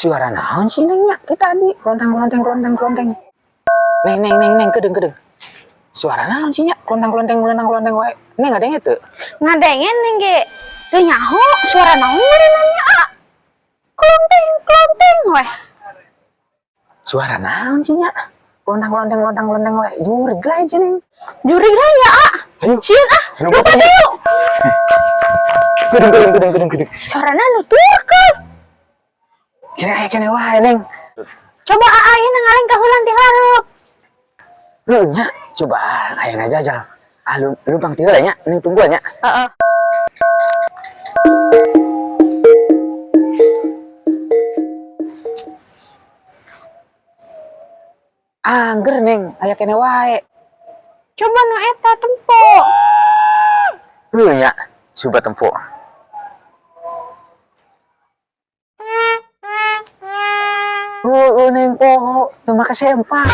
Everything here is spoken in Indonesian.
Suara naon sih neng nya kita tadi kelontang. Neng kedeng. Suara naon sih nya kelontang wae. Neng ada yang itu? Ngadengen neng ge. Teu nyaho suara naon nanya ah. Klonteng weh. Suara naon sih nya? Kelontang wae. Jurig lah aja neng. Jurig lah ya ah. Ayo. Sieun ah. Lupa yuk. Kedeng. Suarana nuturkeun. Kene wae neng. Coba aya ngaleng ka hulan ti hareup. Heuh nya, coba aya ngajajal. Ah lu pang tieur nya, neng tunggu nya. Heeh. Angger neng, aya kene wae. Coba nu eta tempo. Heuh nya, coba tempo. Neng poho, teu make sempak.